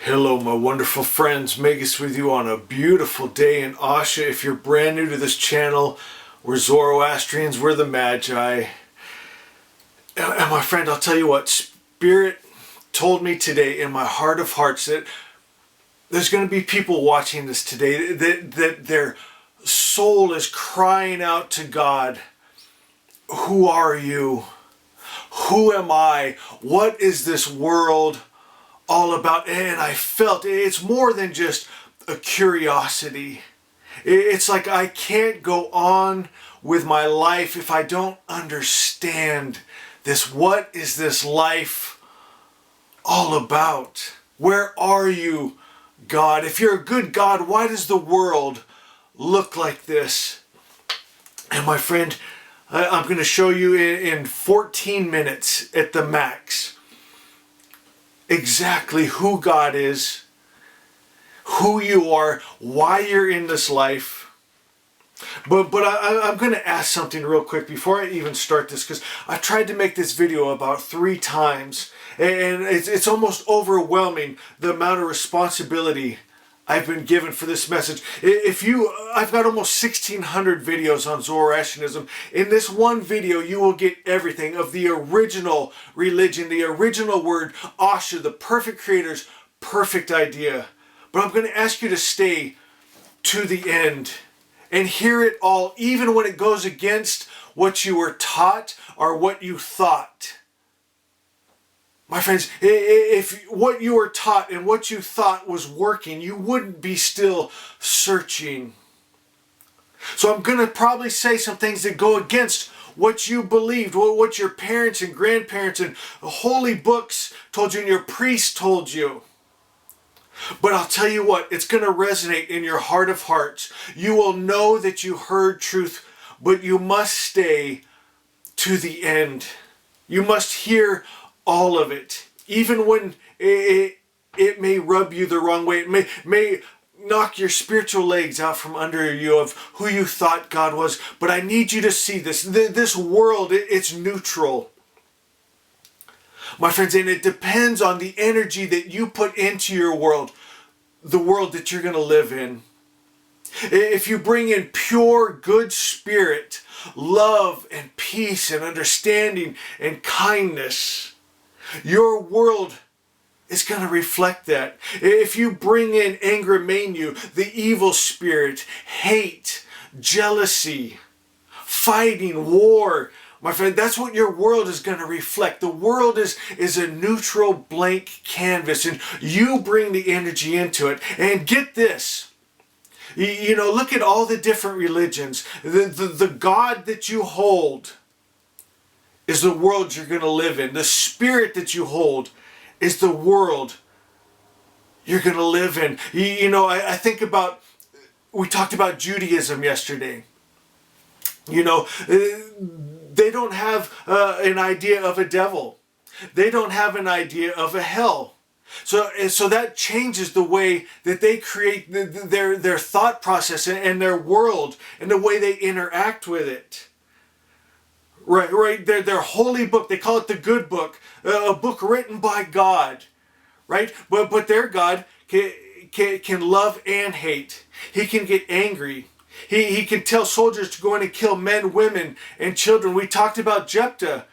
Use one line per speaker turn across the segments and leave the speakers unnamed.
Hello my wonderful friends, Magus with you on a beautiful day in Asha. If you're brand new to this channel, we're Zoroastrians, we're the Magi. And my friend, I'll tell you what, Spirit told me today in my heart of hearts that there's going to be people watching this today that their soul is crying out to God, who are you? Who am I? What is this world all about? And I felt it's more than just a curiosity. It's like I can't go on with my life if I don't understand this. What is this life all about? Where are you, God? If you're a good God, why does the world look like this? And my friend, I'm going to show you in 14 minutes at the max exactly who God is, who you are, why you're in this life. But I'm going to ask something real quick before I even start this, because I tried to make this video about 3 times, and it's almost overwhelming the amount of responsibility I've been given for this message. I've got almost 1,600 videos on Zoroastrianism. In this one video, you will get everything of the original religion, the original word, Asha, the perfect creator's perfect idea. But I'm going to ask you to stay to the end and hear it all, even when it goes against what you were taught or what you thought. My friends, if what you were taught and what you thought was working, you wouldn't be still searching. So I'm going to probably say some things that go against what you believed, what your parents and grandparents and holy books told you and your priest told you. But I'll tell you what, it's going to resonate in your heart of hearts. You will know that you heard truth, but you must stay to the end. You must hear all of it, even when it may rub you the wrong way. It may knock your spiritual legs out from under you of who you thought God was. But I need you to see this. This world, it's neutral, my friends, and it depends on the energy that you put into your world, the world that you're going to live in. If you bring in pure, good spirit, love and peace and understanding and kindness, your world is going to reflect that. If you bring in Ahura Mazda, the evil spirit, hate, jealousy, fighting, war, my friend, that's what your world is going to reflect. The world is a neutral blank canvas, and you bring the energy into it. And get this, you know, look at all the different religions. The God that you hold is the world you're going to live in. The spirit that you hold is the world you're going to live in. You know, I think about, we talked about Judaism yesterday. You know, they don't have an idea of a devil. They don't have an idea of a hell. So that changes the way that they create their thought process and their world and the way they interact with it. Right. Their holy book, they call it the good book, a book written by God, right? But their God can love and hate. He can get angry. He can tell soldiers to go in and kill men, women, and children. We talked about Jephthah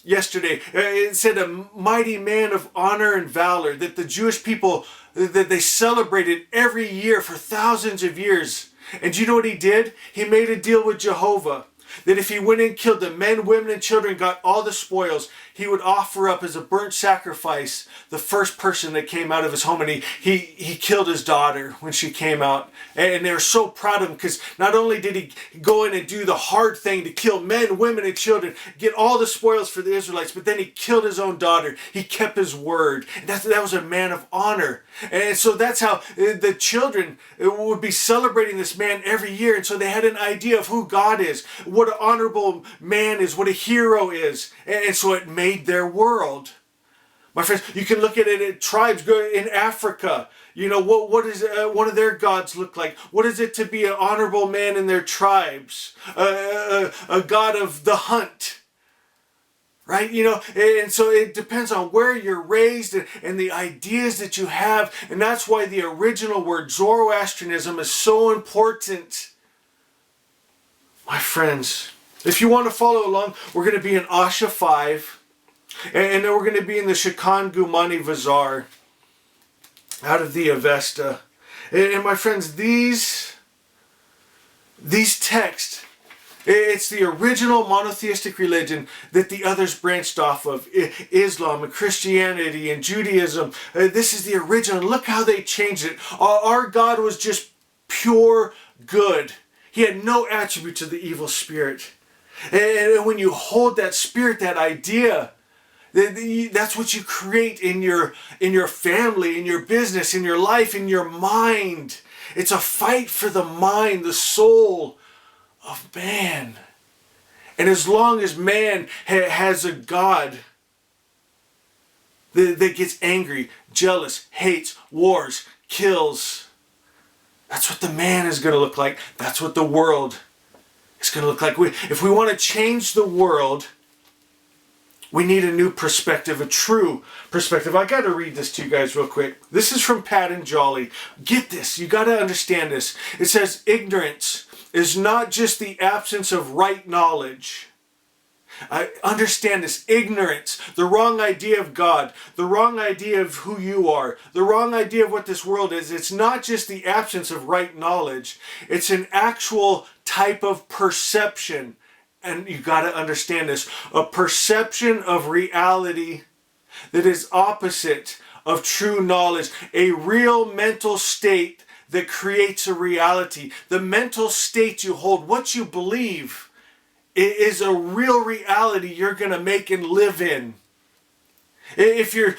yesterday. It said a mighty man of honor and valor, that the Jewish people, that they celebrated every year for thousands of years. And do you know what he did? He made a deal with Jehovah, that if he went and killed the men, women, and children, got all the spoils, he would offer up as a burnt sacrifice the first person that came out of his home. And he killed his daughter when she came out. And they were so proud of him, because not only did he go in and do the hard thing to kill men, women, and children, get all the spoils for the Israelites, but then he killed his own daughter. He kept his word. And that was a man of honor. And so that's how the children would be celebrating this man every year. And so they had an idea of who God is, what an honorable man is, what a hero is. And so it made their world. My friends, you can look at it at tribes in Africa. You know, what does one of their gods look like? What is it to be an honorable man in their tribes? A god of the hunt. right? And so it depends on where you're raised and the ideas that you have. And that's why the original word Zoroastrianism is so important. My friends, if you want to follow along, we're going to be in Asha 5. And then we're going to be in the Shikan Gumani Vazar out of the Avesta. And my friends, these texts, it's the original monotheistic religion that the others branched off of. Islam and Christianity and Judaism. This is the original. Look how they changed it. Our God was just pure good. He had no attributes of the evil spirit. And when you hold that spirit, that idea, that's what you create in your family, in your business, in your life, in your mind. It's a fight for the mind, the soul of man. And as long as man has a God that gets angry, jealous, hates, wars, kills, that's what the man is going to look like. That's what the world is going to look like. If we want to change the world, we need a new perspective, a true perspective. I got to read this to you guys real quick. This is from Pat and Jolly. Get this. You got to understand this. It says, ignorance is not just the absence of right knowledge. I understand this. Ignorance, the wrong idea of God, the wrong idea of who you are, the wrong idea of what this world is. It's not just the absence of right knowledge. It's an actual type of perception. And you got to understand this. A perception of reality that is opposite of true knowledge. A real mental state that creates a reality. The mental state you hold, what you believe, is a real reality you're going to make and live in. If you're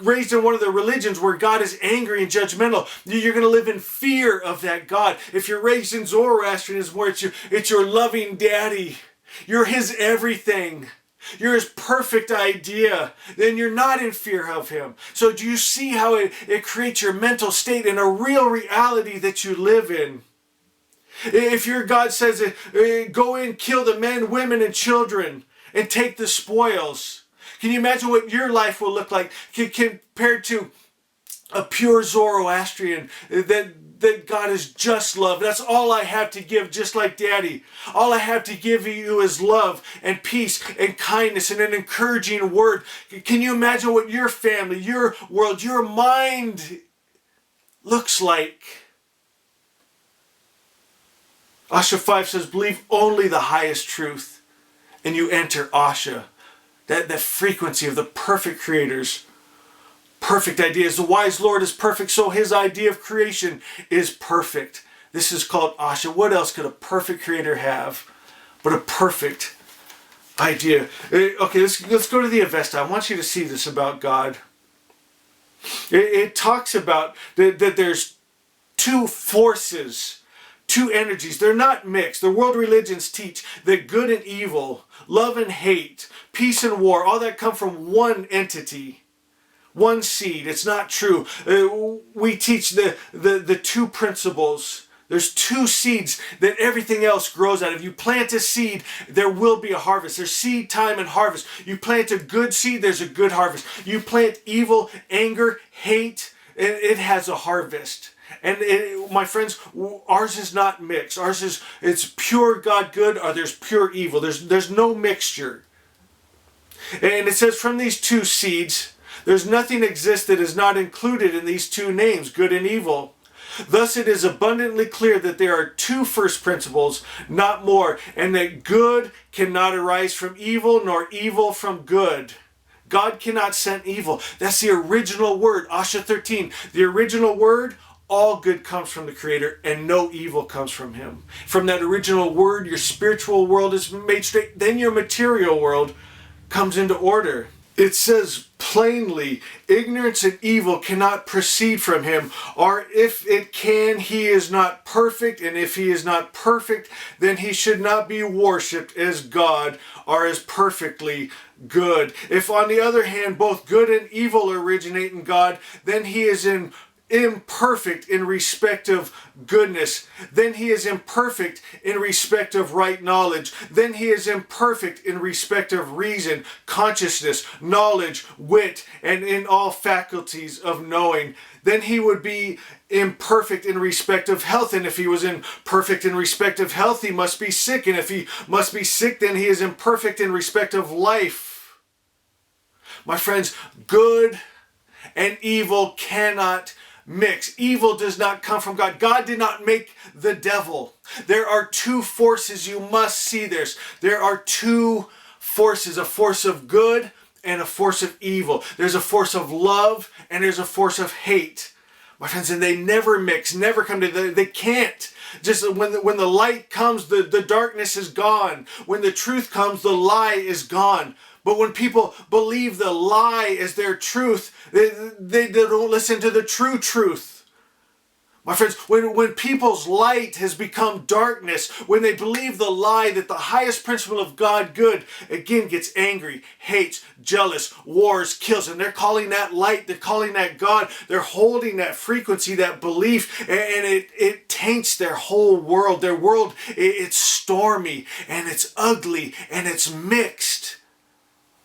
raised in one of the religions where God is angry and judgmental, you're going to live in fear of that God. If you're raised in Zoroastrianism where it's your loving daddy, you're his everything, you're his perfect idea, then you're not in fear of him. So do you see how it creates your mental state in a real reality that you live in? If your God says, go in, kill the men, women, and children, and take the spoils, can you imagine what your life will look like compared to a pure Zoroastrian, that God is just love? That's all I have to give, just like Daddy. All I have to give you is love and peace and kindness and an encouraging word. Can you imagine what your family, your world, your mind looks like? Asha 5 says, believe only the highest truth, and you enter Asha. That frequency of the perfect creator's perfect ideas. The wise Lord is perfect, so his idea of creation is perfect. This is called Asha. What else could a perfect creator have but a perfect idea? Okay, let's go to the Avesta. I want you to see this about God. It talks about that there's two forces, two energies. They're not mixed. The world religions teach that good and evil, love and hate, peace and war, all that come from one entity, one seed. It's not true. We teach the two principles. There's two seeds that everything else grows out of. You plant a seed, there will be a harvest. There's seed time and harvest. You plant a good seed, there's a good harvest. You plant evil, anger, hate, it has a harvest. And my friends, ours is not mixed. It's pure God good, or there's pure evil. There's no mixture. And it says from these two seeds, there's nothing exists that is not included in these two names, good and evil. Thus it is abundantly clear that there are two first principles, not more, and that good cannot arise from evil, nor evil from good. God cannot send evil. That's the original word, Asha 13. The original word, all good comes from the Creator, and no evil comes from him. From that original word, your spiritual world is made straight. Then your material world comes into order. It says plainly, ignorance and evil cannot proceed from him, or if it can, he is not perfect, and if he is not perfect, then he should not be worshipped as God or as perfectly good. If on the other hand, both good and evil originate in God, then he is in imperfect in respect of goodness. Then he is imperfect in respect of right knowledge. Then he is imperfect in respect of reason, consciousness, knowledge, wit, and in all faculties of knowing. Then he would be imperfect in respect of health. And if he was imperfect in respect of health, he must be sick. And if he must be sick, then he is imperfect in respect of life. My friends, good and evil cannot mix. Evil does not come from God. God did not make the devil. There are two forces you must see this. There are two forces, a force of good and a force of evil. There's a force of love and there's a force of hate. My friends, and they never mix, never come together. They can't. Just when the light comes, the darkness is gone. When the truth comes, the lie is gone. But when people believe the lie is their truth, they don't listen to the true truth. My friends, when people's light has become darkness, when they believe the lie that the highest principle of God, good, again gets angry, hates, jealous, wars, kills, and they're calling that light, they're calling that God, they're holding that frequency, that belief, and it taints their whole world. Their world, it's stormy, and it's ugly, and it's mixed.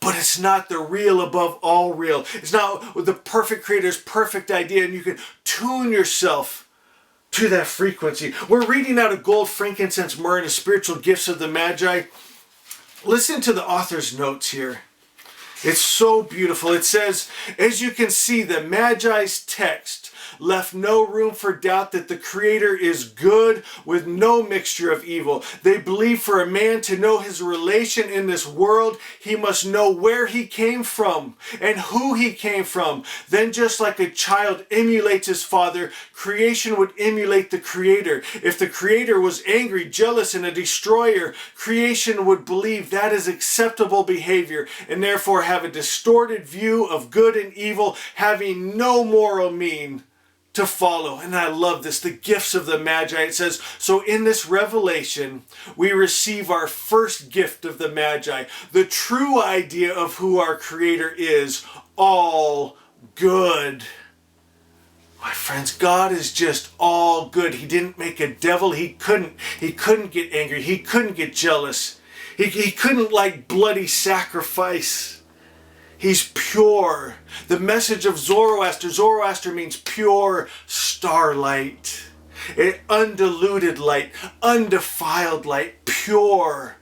But it's not the real above all real. It's not the perfect creator's perfect idea, and you can tune yourself to that frequency. We're reading out of gold, frankincense, myrrh, and the spiritual gifts of the Magi. Listen to the author's notes here. It's so beautiful. It says, as you can see, the Magi's text left no room for doubt that the Creator is good with no mixture of evil. They believe for a man to know his relation in this world, he must know where he came from and who he came from. Then just like a child emulates his father, creation would emulate the Creator. If the Creator was angry, jealous, and a destroyer, creation would believe that is acceptable behavior and therefore have a distorted view of good and evil, having no moral mean to follow. And I love this, the gifts of the Magi. It says, so in this revelation, we receive our first gift of the Magi, the true idea of who our Creator is, all good. My friends, God is just all good. He didn't make a devil. He couldn't get angry. He couldn't get jealous. He couldn't like bloody sacrifice. He's pure. The message of Zoroaster. Zoroaster means pure starlight. Undiluted light. Undefiled light. Pure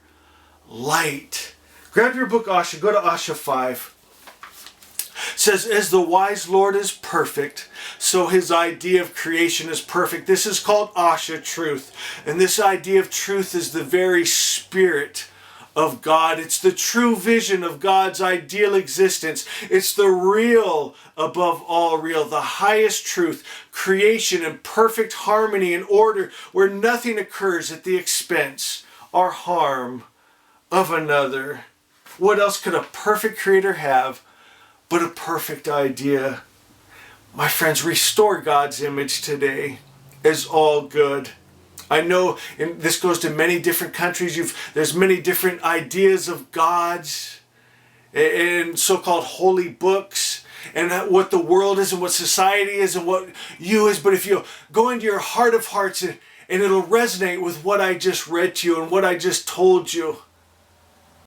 light. Grab your book, Asha. Go to Asha 5. It says, as the wise Lord is perfect, so his idea of creation is perfect. This is called Asha truth. And this idea of truth is the very spirit of God. It's the true vision of God's ideal existence. It's the real above all real, the highest truth, creation in perfect harmony and order where nothing occurs at the expense or harm of another. What else could a perfect creator have but a perfect idea? My friends, restore God's image today as all good. I know, and this goes to many different countries, there's many different ideas of gods and so-called holy books and what the world is and what society is and what you is. But if you go into your heart of hearts and it'll resonate with what I just read to you and what I just told you,